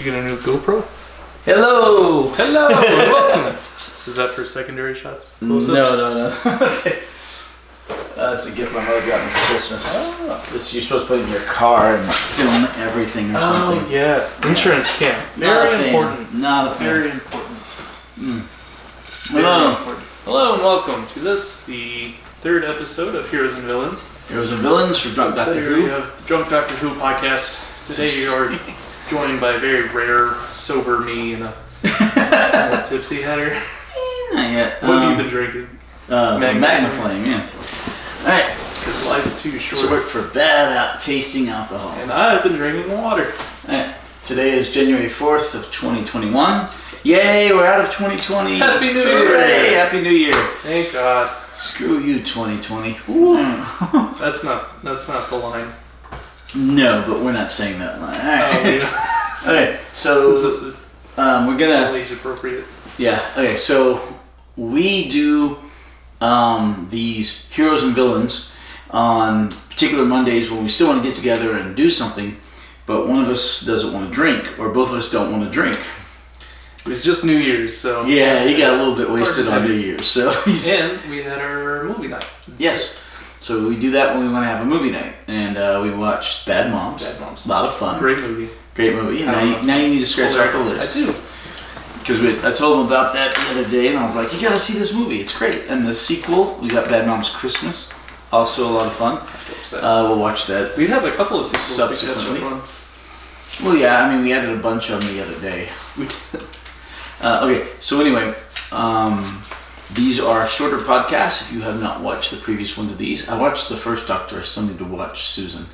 You get a new GoPro? Hello! Hello! Welcome! Is that for secondary shots? Close-ups? No. Okay. That's a gift my mother got me for Christmas. Oh. You're supposed to put it in your car and film everything or something. Oh, yeah. Insurance camp. Very important. Not a fan. Very important. Hello. Hello and welcome to the third episode of Heroes and Villains. Heroes and Villains for Drunk Doctor Who. We have Drunk Doctor Who podcast. Today you are joined by a very rare, sober me and a somewhat tipsy Hatter. Not yet. What have you been drinking? Magna Flame, yeah. Alright. Because life's too short. So work for bad tasting alcohol. And I've been drinking water. Alright. Today is January 4th of 2021. Yay, we're out of 2020. Happy New Year. Hooray, Happy New Year. Thank God. Screw you, 2020. That's not the line. No, but we're not saying that line. Alright. Oh, yeah. Okay, so this is we're gonna age appropriate. Yeah, okay, so we do these Heroes and Villains on particular Mondays when we still want to get together and do something, but one of us doesn't want to drink, or both of us don't want to drink. It was just New Year's, so... Yeah, he got a little bit wasted on New Year's, so... And we had our movie night. Yes, so we do that when we want to have a movie night, and we watched Bad Moms. Bad Moms. A lot of fun. Great movie. Great movie. Now you need to scratch off the list. I do. Because I told him about that the other day, and I was like, you gotta see this movie, it's great. And the sequel, we got Bad Moms Christmas, also a lot of fun. We'll watch that. We have a couple of sequels subsequently. to catch up on. Well, yeah, I mean, we added a bunch of them the other day. Okay, so anyway, these are shorter podcasts. If you have not watched the previous ones of these, I watched the first Doctor. I still need to watch Susan.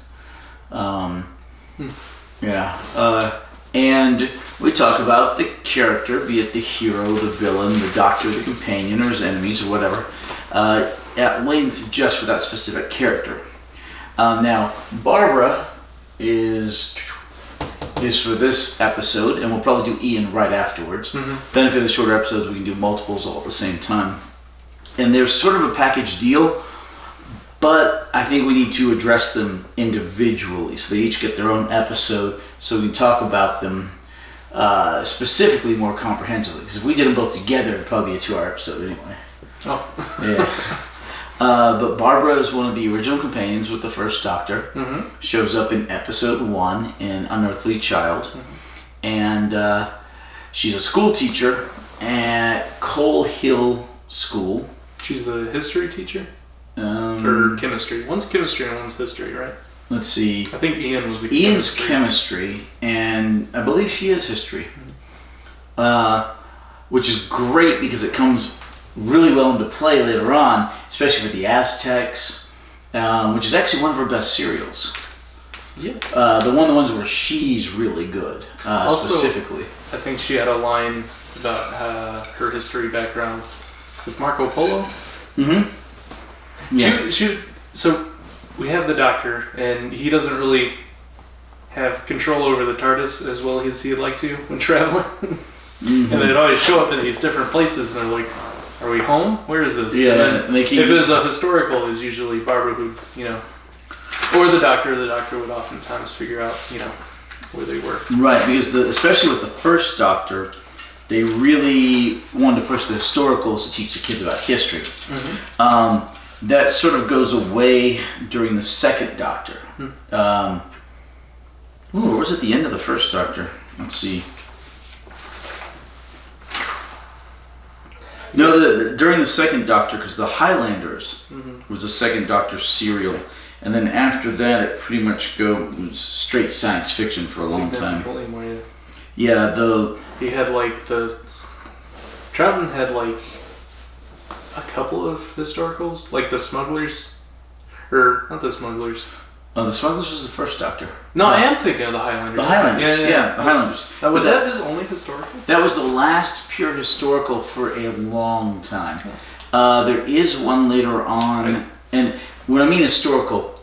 Yeah. And we talk about the character, be it the hero, the villain, the doctor, the companion, or his enemies, or whatever, at length just for that specific character. Now, Barbara is for this episode, and we'll probably do Ian right afterwards. Mm-hmm. Benefit of the shorter episodes, we can do multiples all at the same time. And there's sort of a package deal, but I think we need to address them individually. So they each get their own episode, so we can talk about them specifically more comprehensively. Because if we did them both together, it'd probably be a 2-hour episode anyway. Oh. Yeah. But Barbara is one of the original companions with the first Doctor. Mm-hmm. Shows up in episode 1 in Unearthly Child. Mm-hmm. And she's a school teacher at Coal Hill School. She's the history teacher? Or chemistry. One's chemistry and one's history, right? Let's see. I think Ian was the Ian's chemistry, and I believe she is history. Which is great because it comes really well into play later on, especially for the Aztecs, which is actually one of her best serials. Yeah. The ones where she's really good, also, specifically. I think she had a line about her history background with Marco Polo. Mm-hmm. Yeah. So we have the Doctor, and he doesn't really have control over the TARDIS as well as he'd like to when traveling. Mm-hmm. And they'd always show up in these different places, and they're like, "Are we home? Where is this?" Yeah. And then, if it was a historical, it's usually Barbara who, or the Doctor. The Doctor would oftentimes figure out, where they were. Right, because especially with the first Doctor, they really wanted to push the historicals to teach the kids about history. Mm-hmm. That sort of goes away during the second Doctor. Or was it the end of the first Doctor? Let's see. No, during the second Doctor, because the Highlanders was the second Doctor serial, and then after that, it pretty much was straight science fiction for a long time. Yeah, he had Troughton had a couple of historicals, like the Smugglers, or not the Smugglers. Oh, the Smugglers was the first Doctor. No, I am thinking of the Highlanders. The Highlanders, yeah, the Highlanders. Was that his only historical? That was the last pure historical for a long time. There is one later on, and when I mean historical,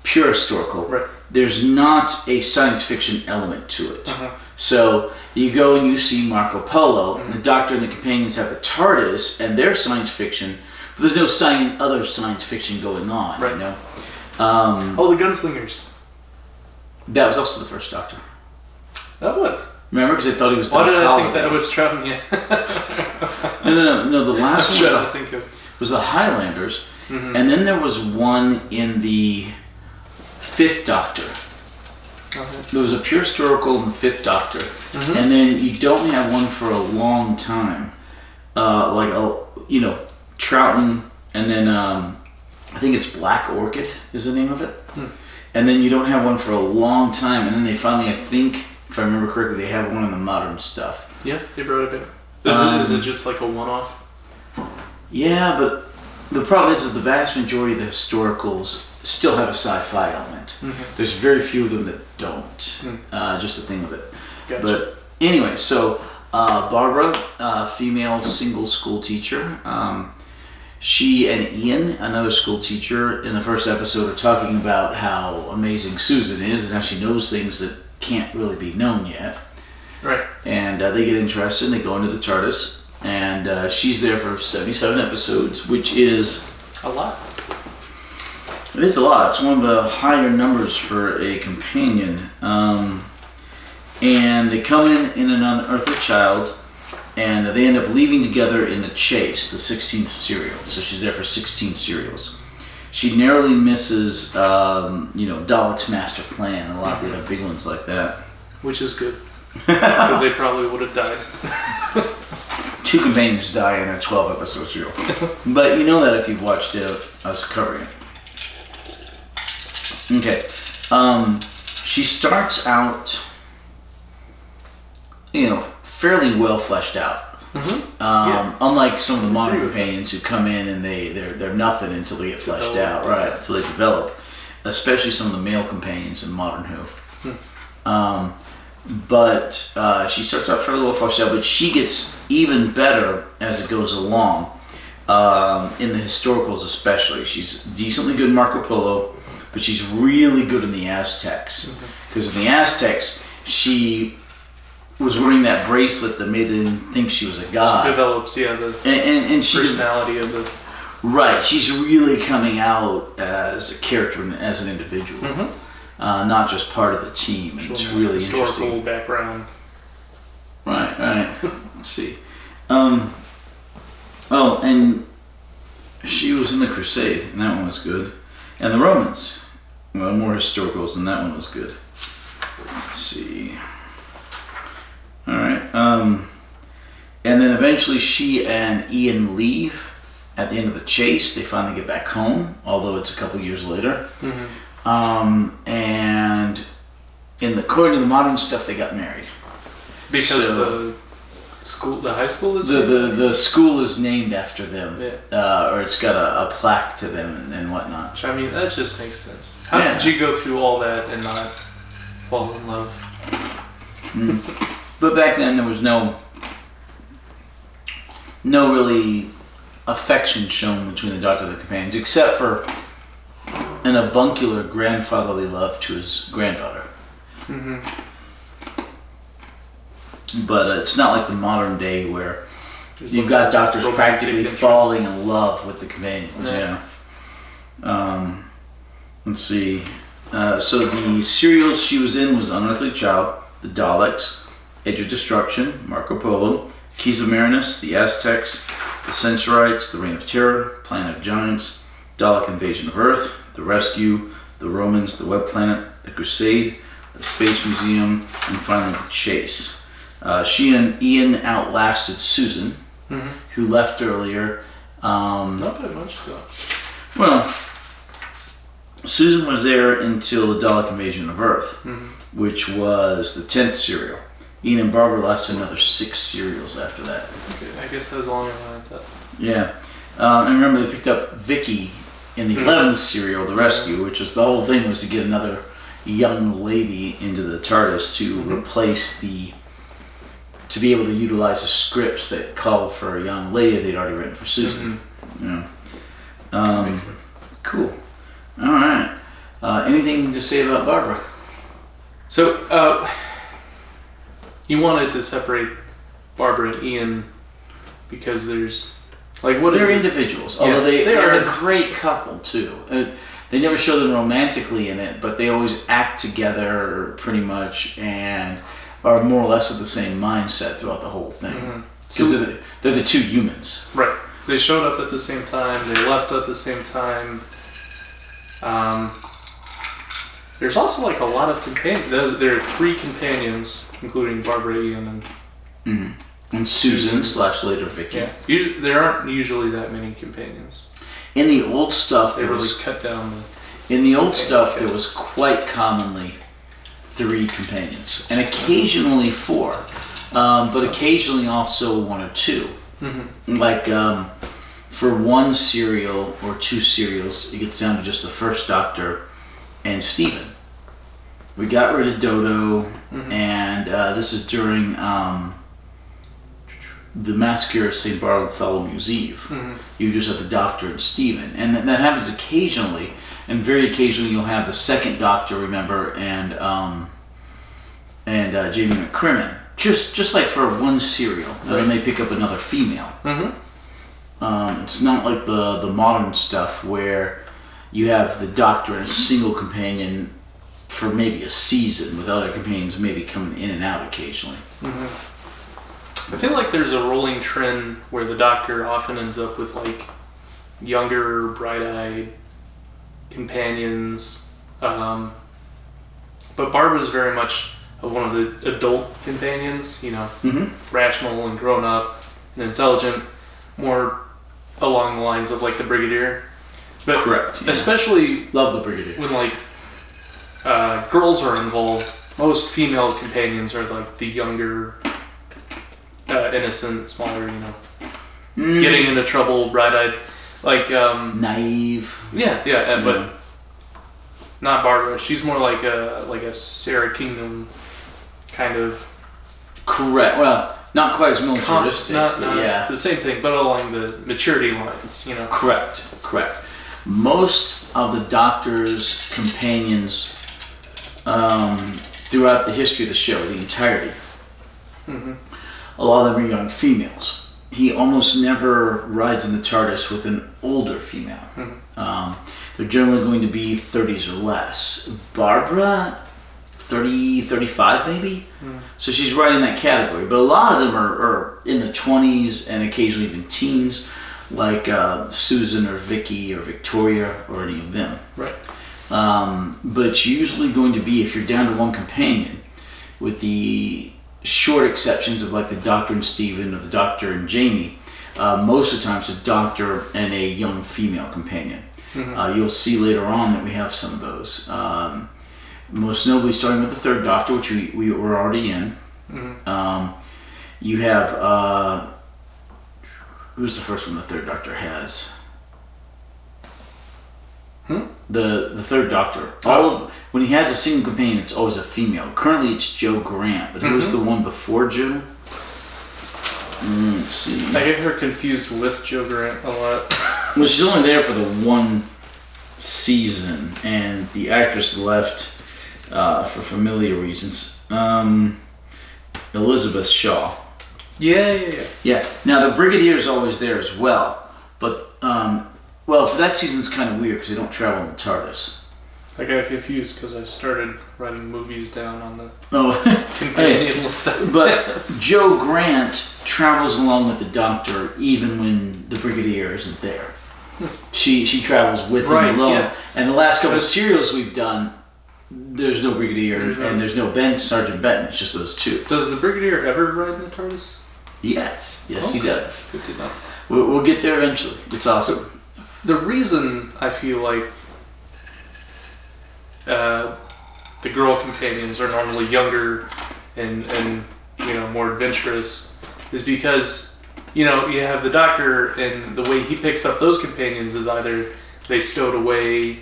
pure historical, right. There's not a science fiction element to it. Uh-huh. So you go and you see Marco Polo, and the Doctor and the companions have the TARDIS, and their science fiction, but there's no other science fiction going on, right. You know? The Gunslingers. That was also the first Doctor. That was? Remember, because they thought he was Why Doc did I think Holliday. that was Troughton? Yeah. No. The last I'm one trying to think of. was the Highlanders, Mhm. and then there was one in the Fifth Doctor. Okay. There was a pure historical in the Fifth Doctor, Mhm. and then you don't have one for a long time, Troughton, and then I think it's Black Orchid is the name of it, and then you don't have one for a long time, and then they finally, I think, if I remember correctly, they have one in the modern stuff. Yeah, they brought it back. Is it just like a one-off? Yeah, but the problem is that the vast majority of the historicals still have a sci-fi element. Mhm. There's very few of them that don't. Just a thing of it. Gotcha. But anyway, so Barbara, female single school teacher, she and Ian, another school teacher, in the first episode are talking about how amazing Susan is and how she knows things that can't really be known yet. Right. And they get interested and they go into the TARDIS. And she's there for 77 episodes, which is... A lot. It is a lot. It's one of the higher numbers for a companion. And they come in an unearthly child, and they end up leaving together in the Chase, the 16th serial. So she's there for 16 serials. She narrowly misses, Dalek's master plan, and a lot of the other big ones like that. Which is good. Because they probably would have died. 2 companions die in a 12-episode serial. But you know that if you've watched us covering it. Okay. She starts out, fairly well fleshed out. Mm-hmm. Unlike some of the modern companions who come in and they're nothing until they get fleshed out, right? Until they develop. Especially some of the male companions in Modern Who. But she starts out fairly well fleshed out, but she gets even better as it goes along. In the historicals especially. She's decently good in Marco Polo, but she's really good in the Aztecs. Because in the Aztecs, she was wearing that bracelet that made them think she was a god. She develops, the and personality of the... Right, she's really coming out as a character and as an individual. Not just part of the team. And it's really historical interesting. background. Right. Let's see. And she was in the Crusade, and that one was good. And the Romans. Well, more historicals, and that one was good. Let's see. Alright. And then eventually she and Ian leave at the end of the Chase. They finally get back home, although it's a couple years later. And according to the modern stuff, they got married. Because the high school is the school is named after them, Yeah. or it's got a plaque to them and whatnot. Which, I mean, that just makes sense. How could you go through all that and not fall in love? But back then there was no really affection shown between the Doctor and the companions, except for an avuncular grandfatherly love to his granddaughter. But it's not like the modern day where you've got doctors practically falling in love with the companions. Let's see. So the serials she was in was Unearthly Child, The Daleks, Age of Destruction, Marco Polo, Keys of Marinus, The Aztecs, The Censorites, The Reign of Terror, Planet of Giants, Dalek Invasion of Earth, The Rescue, The Romans, The Web Planet, The Crusade, The Space Museum, and finally The Chase. She and Ian outlasted Susan, who left earlier. Not that much ago. Well, Susan was there until the Dalek Invasion of Earth, which was the 10th serial. Ian and Barbara lasted another 6 serials after that. Okay, I guess that was longer than I thought. Yeah. And remember they picked up Vicky in the 11th serial, The Rescue, which was the whole thing was to get another young lady into the TARDIS to replace to be able to utilize the scripts that called for a young lady they'd already written for Susan. Makes sense. Cool. All right. Anything to say about Barbara? So, you wanted to separate Barbara and Ian because there's, like, what is They're it? individuals, Yeah, although they're are a great couple too. They never show them romantically in it, but they always act together pretty much, and are more or less of the same mindset throughout the whole thing. Mhm. Because So, they're the two humans. right. They showed up at the same time. They left at the same time. There's also like a lot of companions. There are 3 companions, including Barbara, Ian, and And Susan / later Vicky. yeah. Usually, there aren't usually that many companions. In the old stuff, They really cut down in the old stuff, there was quite commonly 3 companions, and occasionally 4, but occasionally also 1 or 2. Like for 1 serial or 2 serials, it gets down to just the first Doctor and Stephen. We got rid of Dodo, and this is during the Massacre of St. Bartholomew's Eve. You just have the Doctor and Stephen, and that happens occasionally. And very occasionally, you'll have the second Doctor, remember, and Jamie McCrimmon. Just like for 1 serial, and then they pick up another female. It's not like the modern stuff where you have the Doctor and a single companion for maybe a season, with other companions maybe coming in and out occasionally. I feel like there's a rolling trend where the Doctor often ends up with like younger, bright-eyed companions, but Barbara's very much one of the adult companions, rational and grown up and intelligent, more along the lines of like the Brigadier. But correct. Yeah. Especially love the Brigadier. when like girls are involved, most female companions are like the younger, innocent, smaller, getting into trouble, bright-eyed, like naive. Yeah, but not Barbara. She's more like a Sarah Kingdom kind of. Correct. Well, not quite as militaristic. Not yeah, the same thing, but along the maturity lines, Correct. Most of the Doctor's companions throughout the history of the show, the entirety, a lot of them are young females. He almost never rides in the TARDIS with an older female. They're generally going to be 30s or less. Barbara, 30, 35 maybe? So she's right in that category. But a lot of them are in the 20s and occasionally even teens, like Susan or Vicky or Victoria or any of them. Right. But it's usually going to be, if you're down to 1 companion, with the short exceptions of like the Doctor and Stephen or the Doctor and Jamie, most of the time it's a Doctor and a young female companion. You'll see later on that we have some of those. Most notably starting with the 3rd Doctor, which we were already in. You have, who's the first one the 3rd Doctor has? The 3rd Doctor. When he has a single companion, it's always a female. Currently, it's Jo Grant, but who was the one before Jo? Let's see. I get her confused with Jo Grant a lot. Well, she's only there for the 1 season, and the actress left for familiar reasons. Elizabeth Shaw. Yeah. Now the Brigadier is always there as well, but for that season it's kind of weird because they don't travel in the TARDIS. I got confused because I started writing movies down on the companion list. But Jo Grant travels along with the Doctor even when the Brigadier isn't there. She travels with him alone. Yeah. And the last couple of serials we've done, there's no Brigadier and there's no Sergeant Benton. It's just those 2. Does the Brigadier ever ride in the TARDIS? Yes, he does. Good to know. We'll get there eventually. It's awesome. The reason I feel like the girl companions are normally younger and more adventurous is because you have the Doctor, and the way he picks up those companions is either they stowed away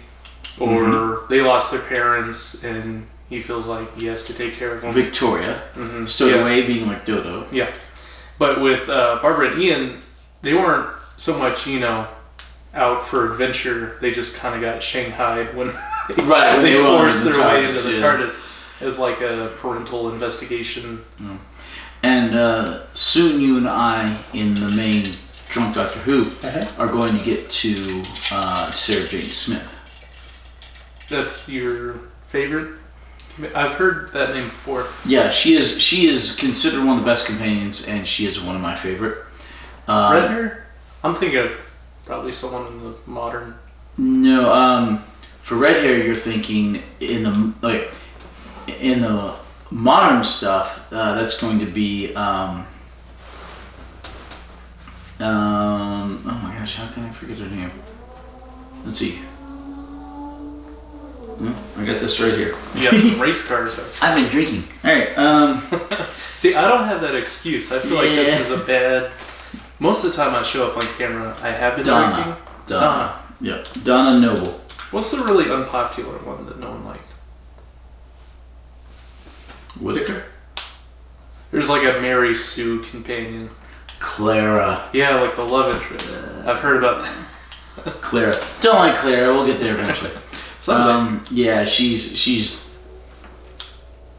or they lost their parents and he feels like he has to take care of them. Victoria stowed away, being like Dodo. Yeah, but with Barbara and Ian, they weren't so much out for adventure. They just kind of got shanghaied when they forced their way into the TARDIS as like a parental investigation. And soon you and I, in the main Drunk Doctor Who, are going to get to Sarah Jane Smith. That's your favorite? I've heard that name before. Yeah, she is considered one of the best companions, and she is one of my favorite. Red hair? I'm thinking of probably someone in the modern. No, for red hair, you're thinking in the modern stuff. That's going to be. Oh my gosh, how can I forget her name? Let's see. I got this right here. You got some race cars. I've been drinking. All right. See, I don't have that excuse. I feel like this is a bad. Most of the time I show up on camera, I have been drinking. Donna. Yep. Donna Noble. What's the really unpopular one that no one liked? Whitaker. There's like a Mary Sue companion. Clara. Yeah, like the love interest. I've heard about that. Clara. Don't like Clara. We'll get there eventually. Yeah, she's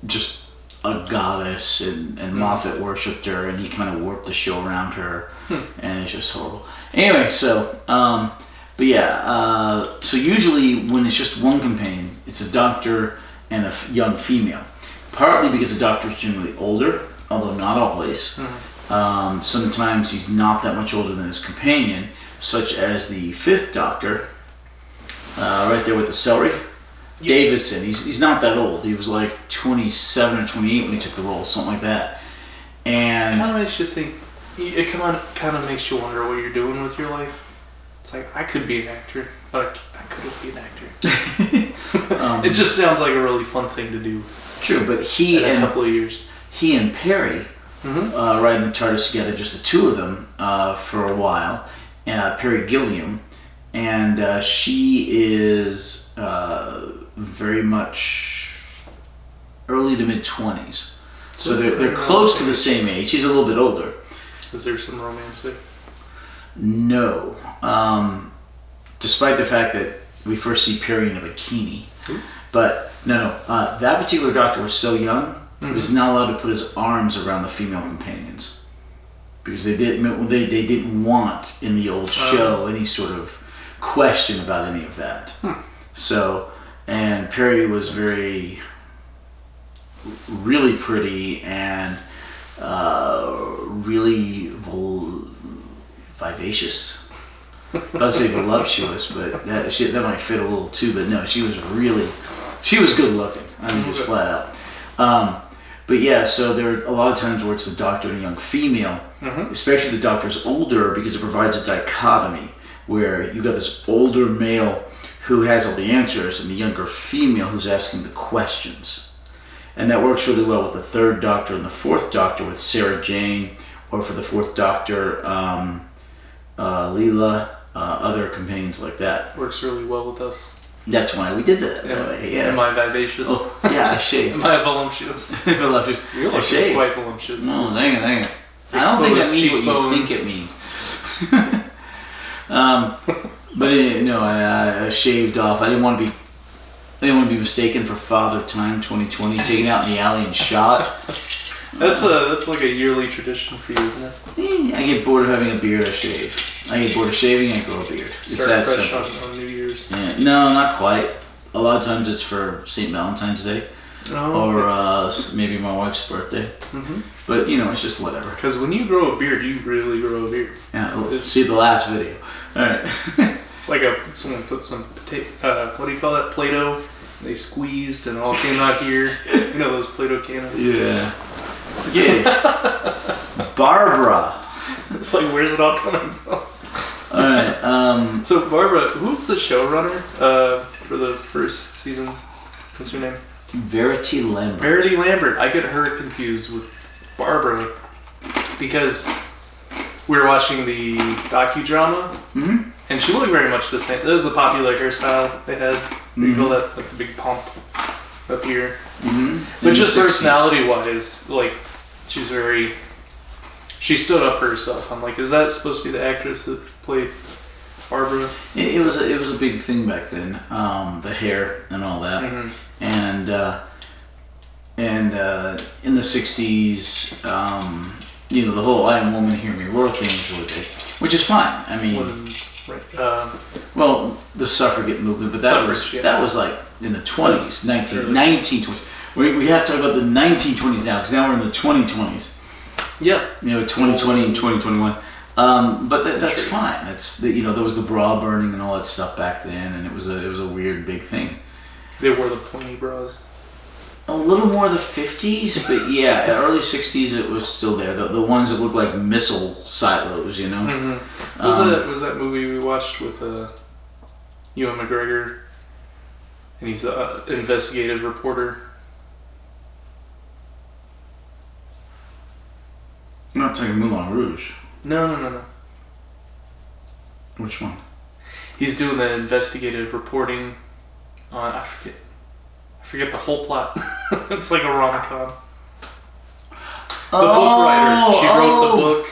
just a goddess, and Moffat worshipped her, and he kind of warped the show around her, and it's just horrible. Anyway, so but yeah, so usually when it's just one companion, it's a doctor and a young female. Partly because the doctor is generally older, although not always. Sometimes he's not that much older than his companion, such as the 5th Doctor, right there with the celery. Yeah. Davison, he's not that old. He was like 27 or 28 when he took the role, something like that. And it kind of makes you think. It kind of makes you wonder what you're doing with your life. It's like, I could be an actor, but I couldn't be an actor. It just sounds like a really fun thing to do. True, but in a couple of years, he and Perry riding the TARDIS together, just the two of them, for a while. Perry Gilliam, and she is very much early to mid-20s. So they're close to the same age. He's a little bit older. Is there some romance there? No. Despite the fact that we first see Perry in a bikini. But no. That particular doctor was so young, he was not allowed to put his arms around the female companions. Because they didn't want in the old show any sort of question about any of that. So, and Perry was really pretty and really vivacious. I'd say voluptuous, but that might fit a little too. But no, she was good looking. I mean, just flat out. But yeah, so there are a lot of times where it's the doctor and a young female, especially the doctor's older, because it provides a dichotomy where you've got this older male who has all the answers and the younger female who's asking the questions. And that works really well with the 3rd Doctor and the 4th Doctor with Sarah Jane, or for the 4th Doctor, Leela, other companions like that. Works really well with us. That's why we did that. Yeah. Am I vivacious? Oh, yeah, I shaved. Am I voluptuous? You're looking quite voluptuous. No, dang it. I don't think that means what you think it means. But no, I shaved off. I didn't want to be mistaken for Father Time 2020, taken out in the alley and shot. That's like a yearly tradition for you, isn't it? I get bored of having a beard, I shave. I get bored of shaving, I grow a beard. Start it's that fresh simple. On New Year's. Yeah. No, not quite. A lot of times it's for St. Valentine's Day. Or maybe my wife's birthday. But it's just whatever. Because when you grow a beard, you really grow a beard. Yeah, see the last video. Alright. It's like someone put some what do you call that? Play-Doh. They squeezed and it all came out here. You know those Play-Doh cannons? Yeah. Barbara. It's like, where's it all coming from? Alright. So Barbara, who's the showrunner for the first season? What's her name? Verity Lambert. Verity Lambert. I get her confused with Barbara because we were watching the docudrama, and she looked very much the same. That was the popular hairstyle they had. You call that like the big pump up here. But just personality-wise, like she stood up for herself. I'm like, is that supposed to be the actress that played Barbara? It was a big thing back then. The hair and all that, and in the '60s, the whole "I am woman, hear me roar" thing was really big, which is fine. I mean, well, the suffragette movement, but that was like in the 20s, 1920s. We have to talk about the 1920s now, because now we're in the 2020s. Yeah. 2020 and 2021. But that's fine. That's there was the bra burning and all that stuff back then, and it was a weird big thing. They wore the pointy bras. A little more the 50s, but yeah, early 60s it was still there. The ones that looked like missile silos, Mm-hmm. Was that movie we watched with Ewan McGregor, and he's the investigative reporter? I'm not talking Moulin Rouge. No. Which one? He's doing the investigative reporting on I forget the whole plot. It's like a rom-com. The book writer. She wrote the book.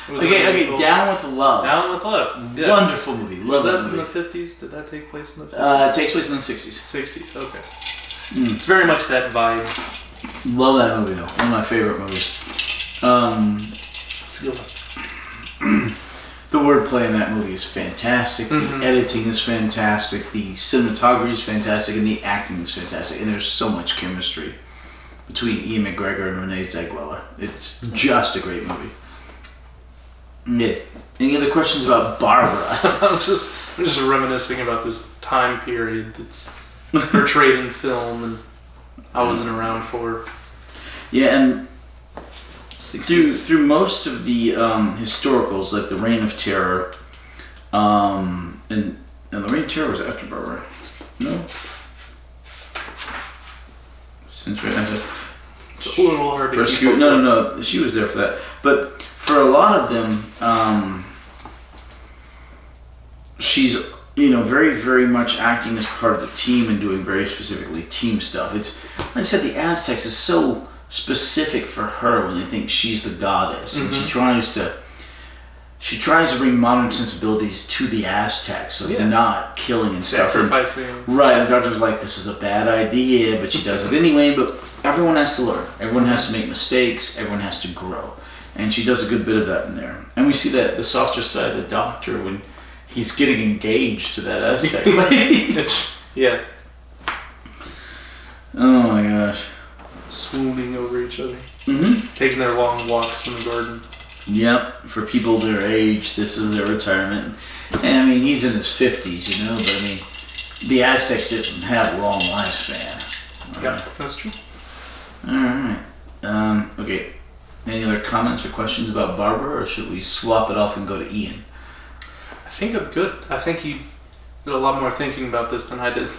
Okay. Down with Love. Down with Love. Yeah. Wonderful movie. Was that movie. in the 50s? Did that take place in the 50s? It takes place in the 60s. 60s. Okay. It's very much that vibe. Love that movie though. One of my favorite movies. It's a good one. The wordplay in that movie is fantastic. Mm-hmm. The editing is fantastic. The cinematography is fantastic, and the acting is fantastic. And there's so much chemistry between Ian McGregor and Renee Zellweger. It's just a great movie. Yeah. Any other questions about Barbara? I'm just reminiscing about this time period that's portrayed in film, and I wasn't around for. Yeah, and through most of the historicals, like the Reign of Terror, and the Reign of Terror was after Barbara. No. Since right now, It's a little hard to keep Rescue. up No. She was there for that. But for a lot of them, she's very, very much acting as part of the team and doing very specifically team stuff. It's like I said, the Aztecs is so specific for her when they think she's the goddess, and she tries to bring modern sensibilities to the Aztecs, so they're not killing and stuff. Sacrificing. Right, the doctor's like, this is a bad idea, but she does it anyway. But everyone has to learn. Everyone has to make mistakes. Everyone has to grow. And she does a good bit of that in there. And we see that the softer side of the doctor when he's getting engaged to that Aztec lady. Yeah. Oh my gosh. Swooning over each other. Mm-hmm. Taking their long walks in the garden. Yep. For people their age, this is their retirement. And I mean, he's in his 50s, but I mean, the Aztecs didn't have a long lifespan. Yeah, that's true. Alright. Okay. Any other comments or questions about Barbara, or should we swap it off and go to Ian? I think I'm good. I think you did a lot more thinking about this than I did.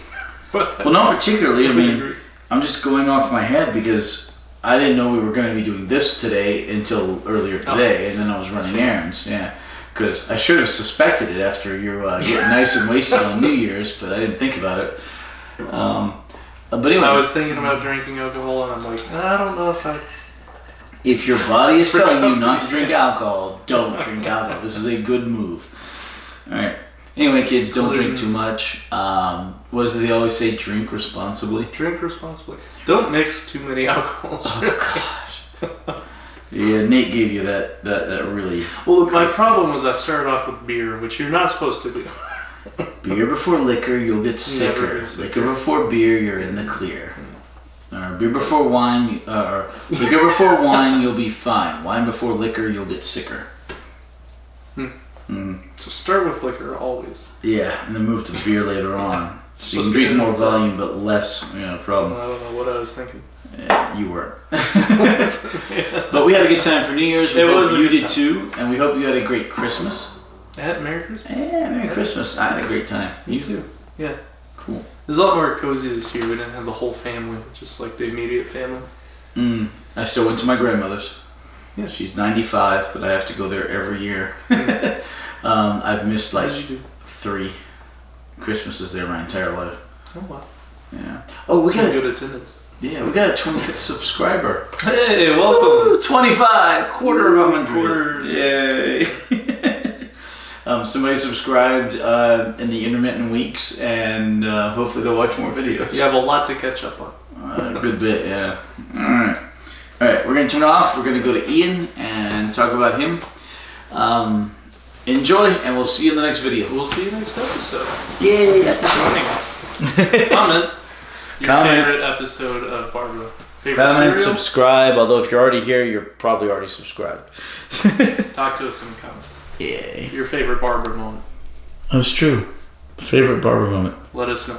Well, not particularly. I mean, I'm just going off my head because I didn't know we were going to be doing this today until earlier today, and then I was running errands. Yeah, because I should have suspected it after you getting nice and wasted on New Year's, but I didn't think about it. But anyway, I was thinking about drinking alcohol, and I'm like, I don't know if I. If your body is telling you not to drink alcohol, don't drink alcohol. This is a good move. All right. Anyway, kids, don't drink too much. What does they always say? Drink responsibly. Drink responsibly. Don't mix too many alcohols. Oh gosh. Yeah, Nate gave you that really. Well, my problem was I started off with beer, which you're not supposed to do. Beer before liquor, you'll get sicker. Never get sicker. Liquor before beer, you're in the clear. Beer before wine, or liquor before wine, you'll be fine. Wine before liquor, you'll get sicker. So start with liquor always. Yeah, and then move to beer later on. So you can drink more volume, but less. Problem. I don't know what I was thinking. Yeah, you were. But we had a good time for New Year's. We hope you did too, and we hope you had a great Christmas. Merry Christmas. Yeah, Merry Christmas. I had a great time. You too. Yeah. Cool. It was a lot more cozy this year. We didn't have the whole family, just like the immediate family. I still went to my grandmother's. Yeah. She's 95, but I have to go there every year. I've missed like 3 Christmases there my entire life. Oh wow. Yeah. Oh, we got good attendance. Yeah, we got a 25th subscriber. Hey, welcome. Woo, 25, quarter of 100. Quarters. Yay. Somebody subscribed in the intermittent weeks, and hopefully they'll watch more videos. You have a lot to catch up on. A good bit, yeah. All right, we're going to turn it off. We're going to go to Ian and talk about him. Enjoy, and we'll see you in the next video. We'll see you next episode. Yay! Joining us. Comment. Your comment, favorite episode of Barbara? Favorite comment, cereal? subscribe. Although if you're already here, you're probably already subscribed. Talk to us in the comments. Yeah, Your favorite Barbara moment. that's true. Favorite Barbara moment. Let us know.